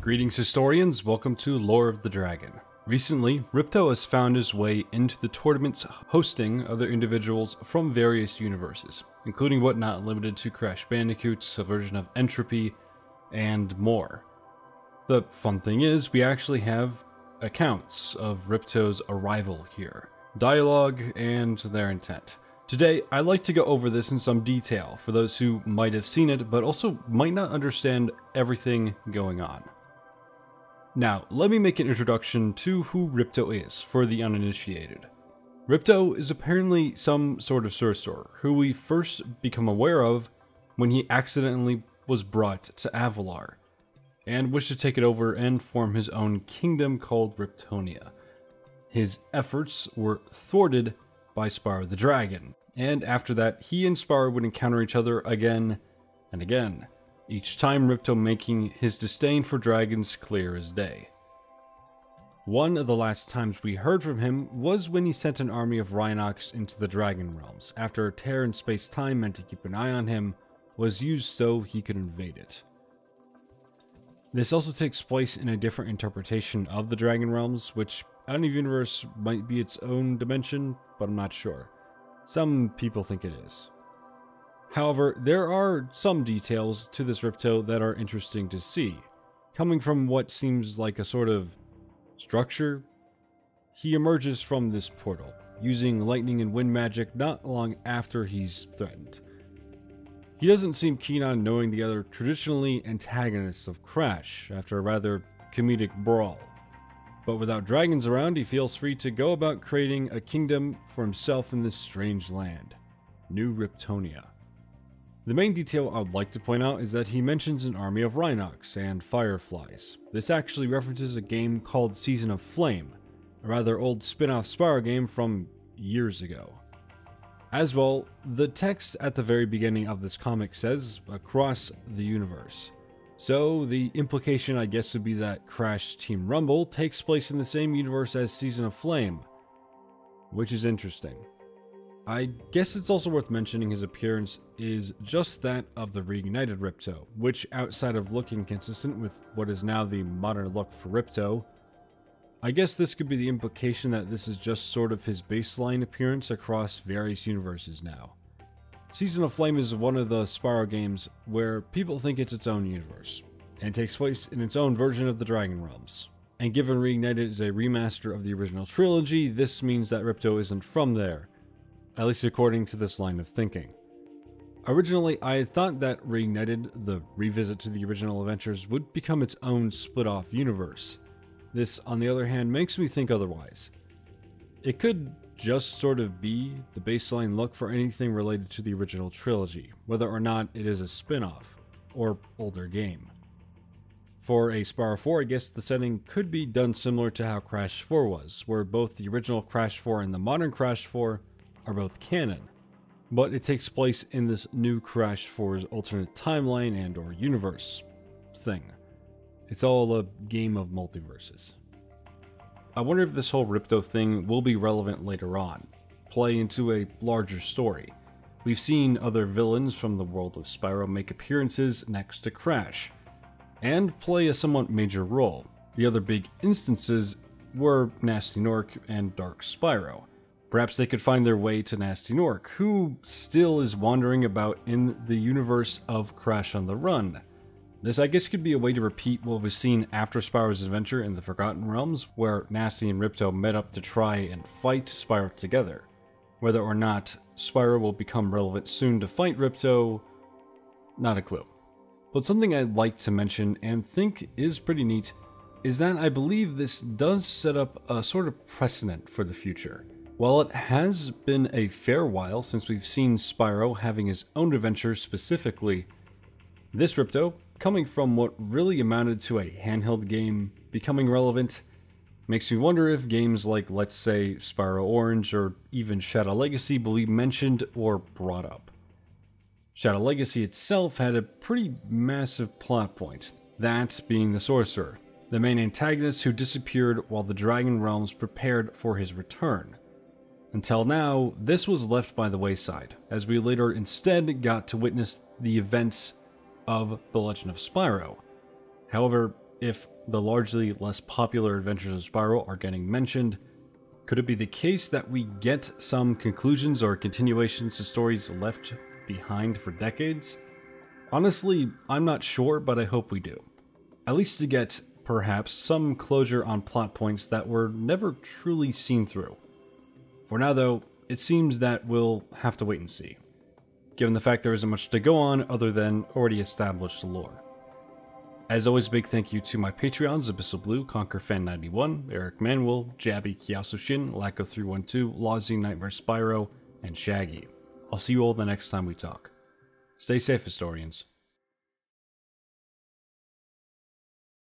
Greetings historians, welcome to Lore of the Dragon. Recently, Ripto has found his way into the tournaments hosting other individuals from various universes, including but not limited to Crash Bandicoot's a version of Entropy, and more. The fun thing is, we actually have accounts of Ripto's arrival here, dialogue, and their intent. Today, I'd like to go over this in some detail for those who might have seen it, but also might not understand everything going on. Now, let me make an introduction to who Ripto is for the uninitiated. Ripto is apparently some sort of sorcerer who we first become aware of when he accidentally was brought to Avalar, and wished to take it over and form his own kingdom called Riptonia. His efforts were thwarted by Spyro the Dragon, and after that, he and Spyro would encounter each other again and again, each time Ripto making his disdain for dragons clear as day. One of the last times we heard from him was when he sent an army of Rhinox into the Dragon Realms, after a tear in space-time meant to keep an eye on him was used so he could invade it. This also takes place in a different interpretation of the Dragon Realms, which out of universe might be its own dimension, but I'm not sure. Some people think it is. However, there are some details to this Ripto that are interesting to see. Coming from what seems like a sort of structure, he emerges from this portal, using lightning and wind magic not long after he's threatened. He doesn't seem keen on knowing the other traditionally antagonists of Crash after a rather comedic brawl. But without dragons around, he feels free to go about creating a kingdom for himself in this strange land, New Riptonia. The main detail I'd like to point out is that he mentions an army of Rhinox and Fireflies. This actually references a game called Season of Flame, a rather old spin-off Spyro game from years ago. As well, the text at the very beginning of this comic says, across the universe. So, the implication I guess would be that Crash Team Rumble takes place in the same universe as Season of Flame, which is interesting. I guess it's also worth mentioning his appearance is just that of the reignited Ripto, which outside of looking consistent with what is now the modern look for Ripto, I guess this could be the implication that this is just sort of his baseline appearance across various universes now. Season of Flame is one of the Spyro games where people think it's its own universe, and takes place in its own version of the Dragon Realms. And given Reignited is a remaster of the original trilogy, this means that Ripto isn't from there, at least according to this line of thinking. Originally, I had thought that Reignited, the revisit to the original adventures, would become its own split-off universe. This, on the other hand, makes me think otherwise. It could just sort of be the baseline look for anything related to the original trilogy, whether or not it is a spin-off, or older game. For a Spyro 4, I guess the setting could be done similar to how Crash 4 was, where both the original Crash 4 and the modern Crash 4 are both canon, but it takes place in this new Crash 4's alternate timeline and or universe thing. It's all a game of multiverses. I wonder if this whole Ripto thing will be relevant later on, play into a larger story. We've seen other villains from the world of Spyro make appearances next to Crash, and play a somewhat major role. The other big instances were Nasty Nork and Dark Spyro. Perhaps they could find their way to Nasty Nork, who still is wandering about in the universe of Crash on the Run. This, I guess, could be a way to repeat what was seen after Spyro's adventure in the Forgotten Realms, where Nasty and Ripto met up to try and fight Spyro together. Whether or not Spyro will become relevant soon to fight Ripto, not a clue. But something I'd like to mention and think is pretty neat is that I believe this does set up a sort of precedent for the future. While it has been a fair while since we've seen Spyro having his own adventure specifically, this Ripto, coming from what really amounted to a handheld game becoming relevant, makes me wonder if games like, let's say, Spyro Orange or even Shadow Legacy will be mentioned or brought up. Shadow Legacy itself had a pretty massive plot point, that being the Sorcerer, the main antagonist who disappeared while the Dragon Realms prepared for his return. Until now, this was left by the wayside, as we later instead got to witness the events of The Legend of Spyro. However, if the largely less popular adventures of Spyro are getting mentioned, could it be the case that we get some conclusions or continuations to stories left behind for decades? Honestly, I'm not sure, but I hope we do. At least to get, perhaps, some closure on plot points that were never truly seen through. For now though, it seems that we'll have to wait and see, given the fact there isn't much to go on other than already established lore. As always, big thank you to my Patreons, Abyssal Blue, ConquerFan91, Eric Manuel, Jabby, Kyasushin, Lacko312, Lawsy, Nightmare Spyro, and Shaggy. I'll see you all the next time we talk. Stay safe, historians.